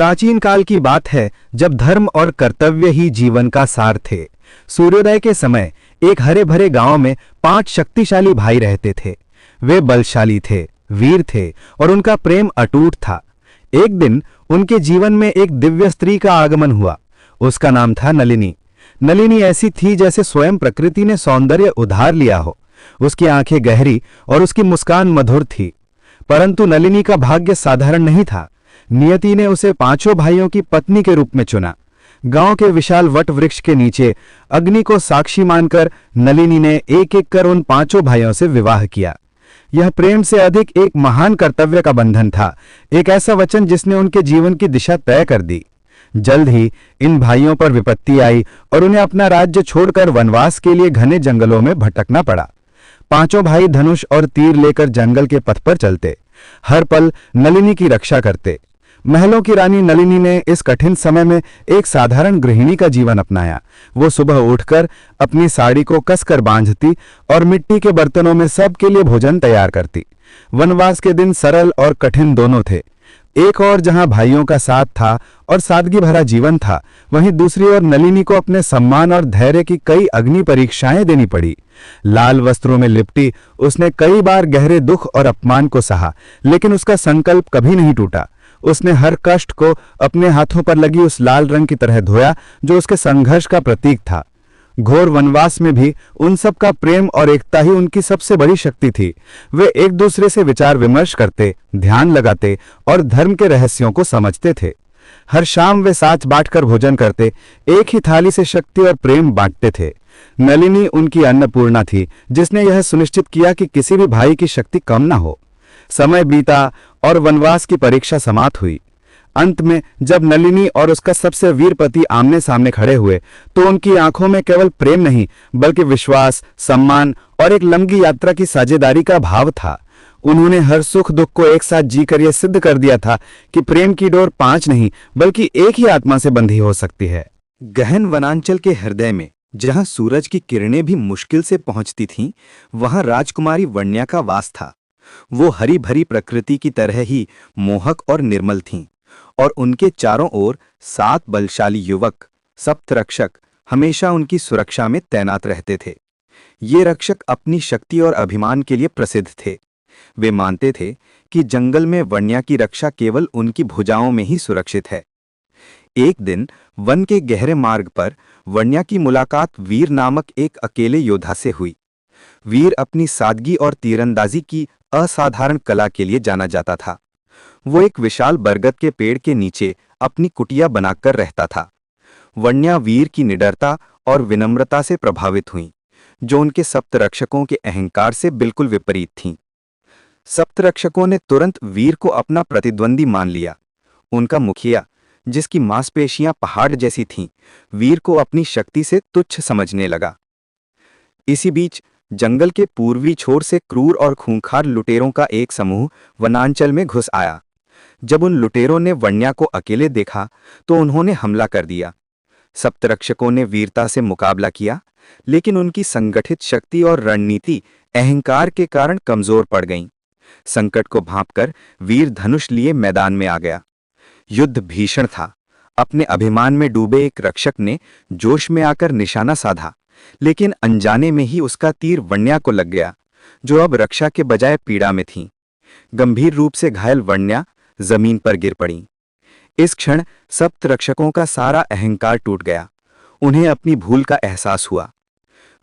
प्राचीन काल की बात है जब धर्म और कर्तव्य ही जीवन का सार थे। सूर्योदय के समय एक हरे भरे गांव में 5 शक्तिशाली भाई रहते थे। वे बलशाली थे, वीर थे और उनका प्रेम अटूट था। एक दिन उनके जीवन में एक दिव्य स्त्री का आगमन हुआ। उसका नाम था नलिनी। नलिनी ऐसी थी जैसे स्वयं प्रकृति ने सौंदर्य उधार लिया हो। उसकी आंखें गहरी और उसकी मुस्कान मधुर थी। परंतु नलिनी का भाग्य साधारण नहीं था। नियति ने उसे 5 भाइयों की पत्नी के रूप में चुना। गांव के विशाल वट वृक्ष के नीचे अग्नि को साक्षी मानकर नलिनी ने एक एक कर उन 5 भाइयों से विवाह किया। यह प्रेम से अधिक एक महान कर्तव्य का बंधन था, एक ऐसा वचन जिसने उनके जीवन की दिशा तय कर दी। जल्द ही इन भाइयों पर विपत्ति आई और उन्हें अपना राज्य छोड़कर वनवास के लिए घने जंगलों में भटकना पड़ा। 5 भाई धनुष और तीर लेकर जंगल के पथ पर चलते, हर पल नलिनी की रक्षा करते। महलों की रानी नलिनी ने इस कठिन समय में एक साधारण गृहिणी का जीवन अपनाया। वो सुबह उठकर अपनी साड़ी को कसकर बांधती और मिट्टी के बर्तनों में सबके लिए भोजन तैयार करती। वनवास के दिन सरल और कठिन दोनों थे। एक और जहां भाइयों का साथ था और सादगी भरा जीवन था, वहीं दूसरी ओर नलिनी को अपने सम्मान और धैर्य की कई अग्नि परीक्षाएं देनी पड़ी। लाल वस्त्रों में लिपटी उसने कई बार गहरे दुख और अपमान को सहा, लेकिन उसका संकल्प कभी नहीं टूटा। उसने हर कष्ट को अपने हाथों पर लगी उस लाल रंग की तरह धोया जो उसके संघर्ष का प्रतीक था। घोर वनवास में भी उन सब का प्रेम और एकता ही उनकी सबसे बड़ी शक्ति थी। वे एक दूसरे से विचार विमर्श करते, ध्यान लगाते और धर्म के रहस्यों को समझते थे। हर शाम वे साथ बांटकर भोजन करते, एक ही थाली से शक्ति और प्रेम बांटते थे। नलिनी उनकी अन्नपूर्णा थी, जिसने यह सुनिश्चित किया कि किसी भी भाई की शक्ति कम न हो। समय बीता और वनवास की परीक्षा समाप्त हुई। अंत में जब नलिनी और उसका सबसे वीर पति आमने सामने खड़े हुए तो उनकी आंखों में केवल प्रेम नहीं बल्कि विश्वास, सम्मान और एक लंबी यात्रा की साझेदारी का भाव था। उन्होंने हर सुख दुख को एक साथ जीकर यह सिद्ध कर दिया था कि प्रेम की डोर 5 नहीं बल्कि एक ही आत्मा से बंधी हो सकती है। गहन वनांचल के हृदय में जहां सूरज की किरणें भी मुश्किल से पहुंचती थीं, वहां राजकुमारी वन्या का वास था। वो हरी भरी प्रकृति की तरह ही मोहक और निर्मल थीं और उनके चारों ओर 7 बलशाली युवक सप्तरक्षक हमेशा उनकी सुरक्षा में तैनात रहते थे। ये रक्षक अपनी शक्ति और अभिमान के लिए प्रसिद्ध थे। वे मानते थे कि जंगल में वन्या की रक्षा केवल उनकी भुजाओं में ही सुरक्षित है। एक दिन वन के गहरे मार्ग पर वन्या की मुलाकात वीर नामक एक अकेले योद्धा से हुई। वीर अपनी सादगी और तीरंदाजी की असाधारण कला के लिए जाना जाता था। वो एक विशाल बरगद के पेड़ के नीचे अपनी कुटिया बनाकर रहता था। वन्या वीर की निडरता और विनम्रता से प्रभावित हुई, जो उनके सप्तरक्षकों के अहंकार से बिल्कुल विपरीत थीं। सप्तरक्षकों ने तुरंत वीर को अपना प्रतिद्वंदी मान लिया। उनका मुखिया, जिसकी मांसपेशियां पहाड़ जैसी थीं, वीर को अपनी शक्ति से तुच्छ समझने लगा। इसी बीच जंगल के पूर्वी छोर से क्रूर और खूंखार लुटेरों का एक समूह वनांचल में घुस आया। जब उन लुटेरों ने वन्या को अकेले देखा तो उन्होंने हमला कर दिया। सप्तरक्षकों ने वीरता से मुकाबला किया, लेकिन उनकी संगठित शक्ति और रणनीति अहंकार के कारण कमजोर पड़ गईं। संकट को भांपकर वीर धनुष लिए मैदान में आ गया। युद्ध भीषण था। अपने अभिमान में डूबे एक रक्षक ने जोश में आकर निशाना साधा, लेकिन अनजाने में ही उसका तीर वन्या को लग गया, जो अब रक्षा के बजाय पीड़ा में थी। गंभीर रूप से घायल वन्या जमीन पर गिर पड़ी। इस क्षण सप्तरक्षकों का सारा अहंकार टूट गया। उन्हें अपनी भूल का एहसास हुआ।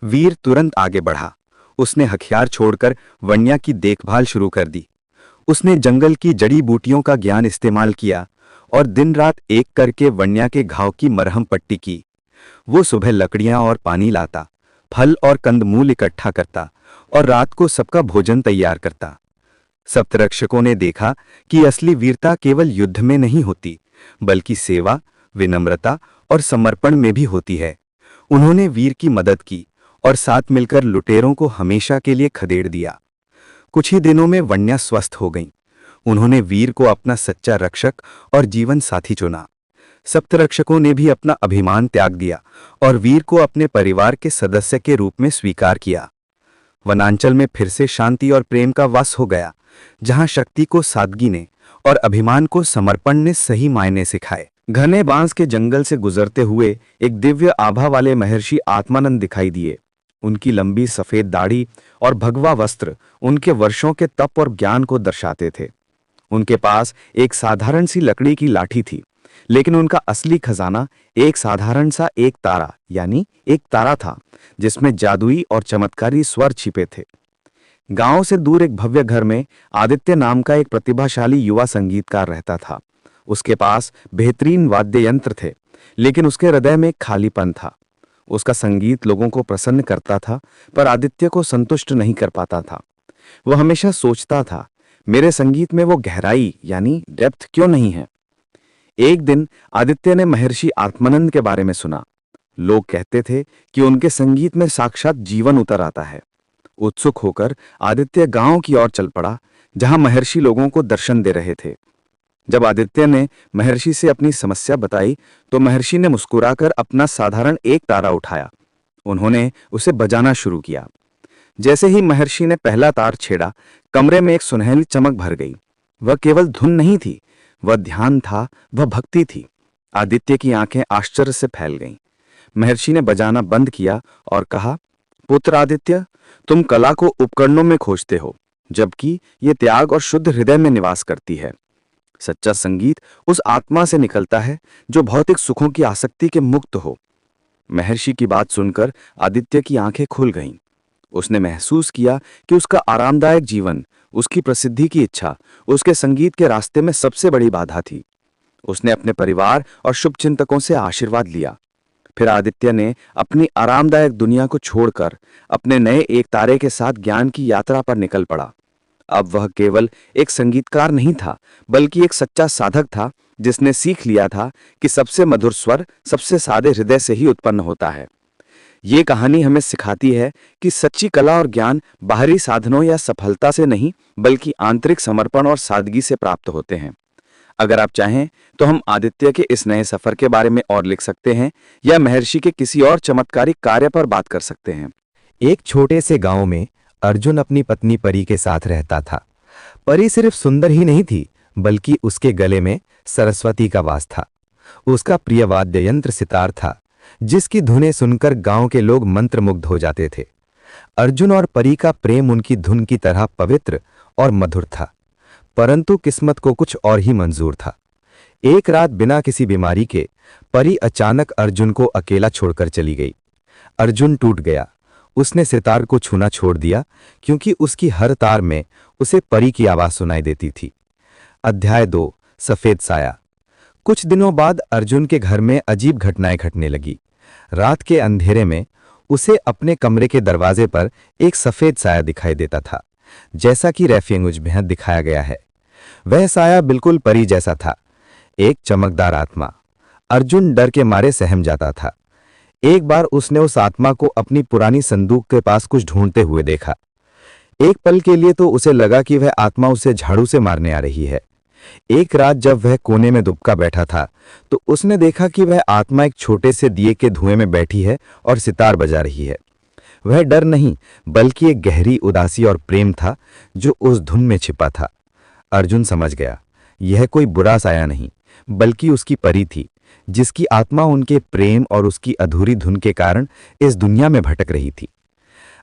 वीर तुरंत आगे बढ़ा। उसने हथियार छोड़कर वन्या की देखभाल शुरू कर दी। उसने जंगल की जड़ी बूटियों का ज्ञान इस्तेमाल किया और दिन रात एक करके वन्या के घाव की मरहम पट्टी की। वो सुबह लकड़ियां और पानी लाता, फल और कंदमूल इकट्ठा करता और रात को सबका भोजन तैयार करता। सप्तरक्षकों ने देखा कि असली वीरता केवल युद्ध में नहीं होती, बल्कि सेवा, विनम्रता और समर्पण में भी होती है। उन्होंने वीर की मदद की और साथ मिलकर लुटेरों को हमेशा के लिए खदेड़ दिया। कुछ ही दिनों में वन्या स्वस्थ हो गईं। उन्होंने वीर को अपना सच्चा रक्षक और जीवन साथी चुना। सप्तरक्षकों ने भी अपना अभिमान त्याग दिया और वीर को अपने परिवार के सदस्य के रूप में स्वीकार किया। वनांचल में फिर से शांति और प्रेम का वास हो गया, जहां शक्ति को सादगी ने और अभिमान को समर्पण ने सही मायने सिखाए। घने बांस के जंगल से गुजरते हुए एक दिव्य आभा वाले महर्षि आत्मानंद दिखाई दिए। उनकी लंबी सफेद दाढ़ी और भगवा वस्त्र उनके वर्षों के तप और ज्ञान को दर्शाते थे। उनके पास एक साधारण सी लकड़ी की लाठी थी, लेकिन उनका असली खजाना एक साधारण सा एक तारा यानी एक तारा था, जिसमें जादुई और चमत्कारी स्वर छिपे थे। गांव से दूर एक भव्य घर में आदित्य नाम का एक प्रतिभाशाली युवा संगीतकार रहता था। उसके पास बेहतरीन वाद्य यंत्र थे, लेकिन उसके हृदय में एक खालीपन था। उसका संगीत लोगों को प्रसन्न करता था, पर आदित्य को संतुष्ट नहीं कर पाता था। वह हमेशा सोचता था, मेरे संगीत में वो गहराई यानी डेप्थ क्यों नहीं है। एक दिन आदित्य ने महर्षि आत्मानंद के बारे में सुना। लोग कहते थे कि उनके संगीत में साक्षात जीवन उतर आता है। उत्सुक होकर आदित्य गांव की ओर चल पड़ा, जहां महर्षि लोगों को दर्शन दे रहे थे। जब आदित्य ने महर्षि से अपनी समस्या बताई, तो महर्षि ने मुस्कुराकर अपना साधारण एक तारा उठाया। उन्होंने उसे बजाना शुरू किया। जैसे ही महर्षि ने पहला तार छेड़ा, कमरे में एक सुनहरी चमक भर गई। वह केवल धुन नहीं थी, वह ध्यान था, वह भक्ति थी। आदित्य की आंखें आश्चर्य से फैल गईं। महर्षि ने बजाना बंद किया और कहा, पुत्र आदित्य, तुम कला को उपकरणों में खोजते हो, जबकि ये त्याग और शुद्ध हृदय में निवास करती है। सच्चा संगीत उस आत्मा से निकलता है जो भौतिक सुखों की आसक्ति के मुक्त हो। महर्षि की बात सुनकर आदित्य की आंखें खुल गईं। उसने महसूस किया कि उसका आरामदायक जीवन, उसकी प्रसिद्धि की इच्छा, उसके संगीत के रास्ते में सबसे बड़ी बाधा थी। उसने अपने परिवार और शुभचिंतकों से आशीर्वाद लिया। फिर आदित्य ने अपनी आरामदायक दुनिया को छोड़कर अपने नए एक तारे के साथ ज्ञान की यात्रा पर निकल पड़ा। अब वह केवल एक संगीतकार नहीं था, बल्कि एक सच्चा साधक था, जिसने सीख लिया था कि सबसे मधुर स्वर सबसे सादे हृदय से ही उत्पन्न होता है। ये कहानी हमें सिखाती है कि सच्ची कला और ज्ञान बाहरी साधनों या सफलता से नहीं, बल्कि आंतरिक समर्पण और सादगी से प्राप्त होते हैं। अगर आप चाहें तो हम आदित्य के इस नए सफर के बारे में और लिख सकते हैं, या महर्षि के किसी और चमत्कारिक कार्य पर बात कर सकते हैं। एक छोटे से गांव में अर्जुन अपनी पत्नी परी के साथ रहता था। परी सिर्फ सुंदर ही नहीं थी, बल्कि उसके गले में सरस्वती का वास था। उसका प्रिय वाद्य यंत्र सितार था, जिसकी धुनें सुनकर गांव के लोग मंत्रमुग्ध हो जाते थे। अर्जुन और परी का प्रेम उनकी धुन की तरह पवित्र और मधुर था, परंतु किस्मत को कुछ और ही मंजूर था। एक रात बिना किसी बीमारी के परी अचानक अर्जुन को अकेला छोड़कर चली गई। अर्जुन टूट गया। उसने सितार को छूना छोड़ दिया, क्योंकि उसकी हर तार में उसे परी की आवाज सुनाई देती थी। अध्याय 2, सफेद साया। कुछ दिनों बाद अर्जुन के घर में अजीब घटनाएं घटने लगी। रात के अंधेरे में उसे अपने कमरे के दरवाजे पर एक सफेद साया दिखाई देता था, जैसा कि रेफियंगुज में दिखाया गया है। वह साया बिल्कुल परी जैसा था, एक चमकदार आत्मा। अर्जुन डर के मारे सहम जाता था। एक बार उसने उस आत्मा को अपनी पुरानी संदूक के पास कुछ ढूंढते हुए देखा। एक पल के लिए तो उसे लगा कि वह आत्मा उसे झाड़ू से मारने आ रही है। एक रात जब वह कोने में दुबका बैठा था, तो उसने देखा कि वह आत्मा एक छोटे से दिए के धुएं में बैठी है और सितार बजा रही है। वह डर नहीं, बल्कि एक गहरी उदासी और प्रेम था जो उस धुन में छिपा था। अर्जुन समझ गया, यह कोई बुरा साया नहीं, बल्कि उसकी परी थी, जिसकी आत्मा उनके प्रेम और उसकी अधूरी धुन के कारण इस दुनिया में भटक रही थी।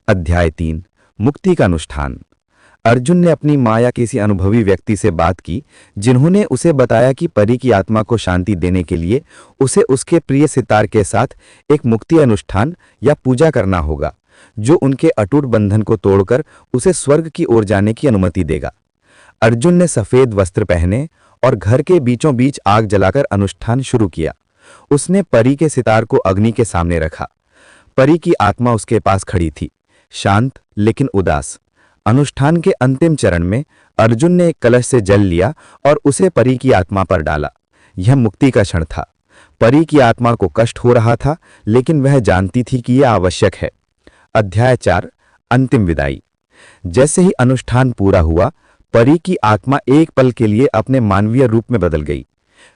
अध्याय 3, मुक्ति का अनुष्ठान। अर्जुन ने अपनी मां या किसी अनुभवी व्यक्ति से बात की, जिन्होंने उसे बताया कि परी की आत्मा को शांति देने के लिए उसे उसके प्रिय सितार के साथ एक मुक्ति अनुष्ठान या पूजा करना होगा, जो उनके अटूट बंधन को तोड़कर उसे स्वर्ग की ओर जाने की अनुमति देगा। अर्जुन ने सफेद वस्त्र पहने और घर के बीचों बीच आग जलाकर अनुष्ठान शुरू किया। उसने परी के सितार को अग्नि के सामने रखा। परी की आत्मा उसके पास खड़ी थी, शांत लेकिन उदास। अनुष्ठान के अंतिम चरण में अर्जुन ने एक कलश से जल लिया और उसे परी की आत्मा पर डाला। यह मुक्ति का क्षण था। परी की आत्मा को कष्ट हो रहा था, लेकिन वह जानती थी कि यह आवश्यक है। अध्याय 4, अंतिम विदाई। जैसे ही अनुष्ठान पूरा हुआ, परी की आत्मा एक पल के लिए अपने मानवीय रूप में बदल गई।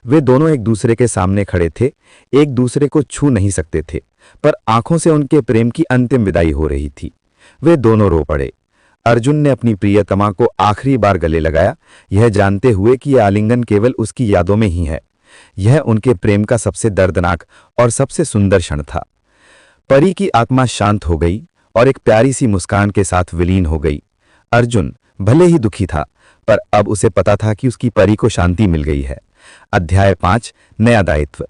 वे दोनों एक दूसरे के सामने खड़े थे, एक दूसरे को छू नहीं सकते थे, पर आंखों से उनके प्रेम की अंतिम विदाई हो रही थी। वे दोनों रो पड़े। अर्जुन ने अपनी प्रियतमा को आखिरी बार गले लगाया, यह जानते हुए कि यह आलिंगन केवल उसकी यादों में ही है। यह उनके प्रेम का सबसे दर्दनाक और सबसे सुंदर क्षण था। परी की आत्मा शांत हो गई और एक प्यारी सी मुस्कान के साथ विलीन हो गई। अर्जुन भले ही दुखी था, पर अब उसे पता था कि उसकी परी को शांति मिल गई है। अध्याय 5 नया दायित्व।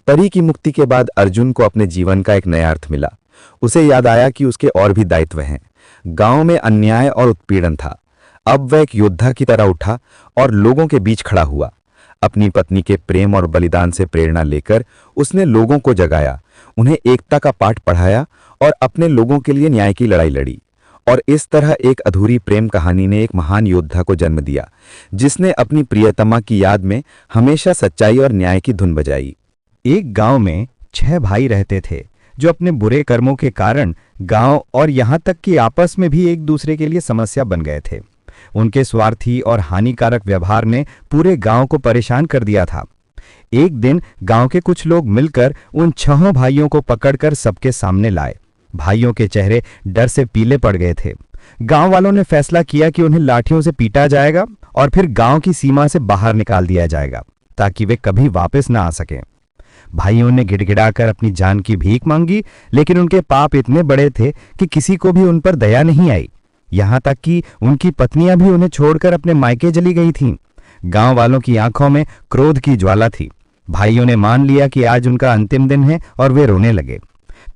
परी की मुक्ति के बाद अर्जुन को अपने जीवन का एक नया अर्थ मिला। उसे याद आया कि उसके और भी दायित्व हैं। गांव में अन्याय और उत्पीड़न था। अब वह एक योद्धा की तरह उठा और लोगों के बीच खड़ा हुआ। अपनी पत्नी के प्रेम और बलिदान से प्रेरणा लेकर उसने लोगों को जगाया, उन्हें एकता का पाठ पढ़ाया और अपने लोगों के लिए न्याय की लड़ाई लड़ी। और इस तरह एक अधूरी प्रेम कहानी ने एक महान योद्धा को जन्म दिया, जिसने अपनी प्रियतमा की याद में हमेशा सच्चाई और न्याय की धुन बजाई। एक गांव में 6 भाई रहते थे, जो अपने बुरे कर्मों के कारण गांव और यहां तक कि आपस में भी एक दूसरे के लिए समस्या बन गए थे। उनके स्वार्थी और हानिकारक व्यवहार ने पूरे गांव को परेशान कर दिया था। एक दिन गांव के कुछ लोग मिलकर उन 6 भाइयों को पकड़कर सबके सामने लाए। भाइयों के चेहरे डर से पीले पड़ गए थे। गांव वालों ने फैसला किया कि उन्हें लाठियों से पीटा जाएगा और फिर गांव की सीमा से बाहर निकाल दिया जाएगा, ताकि वे कभी वापस ना आ सकें। भाइयों ने गिड़गिड़ाकर अपनी जान की भीख मांगी, लेकिन उनके पाप इतने बड़े थे कि किसी को भी उन पर दया नहीं आई। यहां तक कि उनकी पत्नियां भी उन्हें छोड़कर अपने मायके चली गई थीं। गांव वालों की आंखों में क्रोध की ज्वाला थी। भाइयों ने मान लिया कि आज उनका अंतिम दिन है और वे रोने लगे।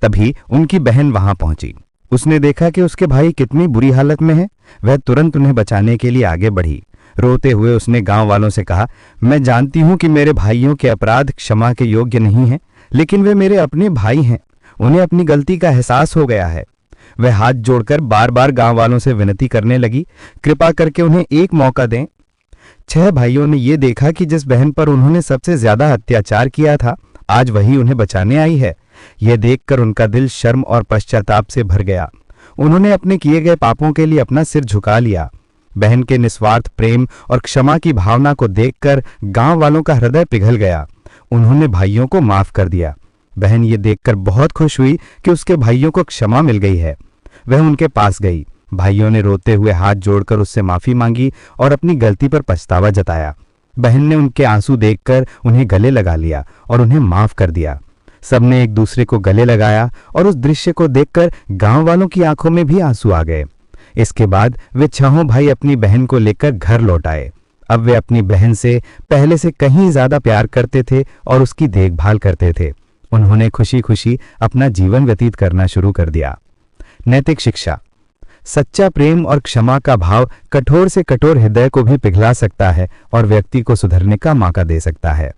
तभी उनकी बहन वहां पहुंची। उसने देखा कि उसके भाई कितनी बुरी हालत में हैं। वह तुरंत उन्हें बचाने के लिए आगे बढ़ी। रोते हुए उसने गांव वालों से कहा, मैं जानती हूं कि मेरे भाइयों के अपराध क्षमा के योग्य नहीं हैं, लेकिन वे मेरे अपने भाई हैं। उन्हें अपनी गलती का एहसास हो गया है। वह हाथ जोड़कर बार बार गांव वालों से विनती करने लगी, कृपा करके उन्हें एक मौका दें। 6 भाइयों ने यह देखा कि जिस बहन पर उन्होंने सबसे ज्यादा अत्याचार किया था, आज वही उन्हें बचाने आई है। यह देखकर उनका दिल शर्म और पश्चाताप से भर गया। उन्होंने अपने किए गए पापों के लिए अपना सिर झुका लिया। बहन के निस्वार्थ प्रेम और क्षमा की भावना को देखकर गांव वालों का हृदय पिघल गया। उन्होंने भाइयों को माफ कर दिया। बहन ये देखकर बहुत खुश हुई कि उसके भाइयों को क्षमा मिल गई है। वह उनके पास गई। भाइयों ने रोते हुए हाथ जोड़कर उससे माफी मांगी और अपनी गलती पर पछतावा जताया। बहन ने उनके आंसू देखकर उन्हें गले लगा लिया और उन्हें माफ कर दिया। सबने एक दूसरे को गले लगाया और उस दृश्य को देखकर गांव वालों की आंखों में भी आंसू आ गए। इसके बाद वे 6 भाई अपनी बहन को लेकर घर लौट आए। अब वे अपनी बहन से पहले से कहीं ज्यादा प्यार करते थे और उसकी देखभाल करते थे। उन्होंने खुशी खुशी अपना जीवन व्यतीत करना शुरू कर दिया। नैतिक शिक्षा। सच्चा प्रेम और क्षमा का भाव कठोर से कठोर हृदय को भी पिघला सकता है और व्यक्ति को सुधरने का मौका दे सकता है।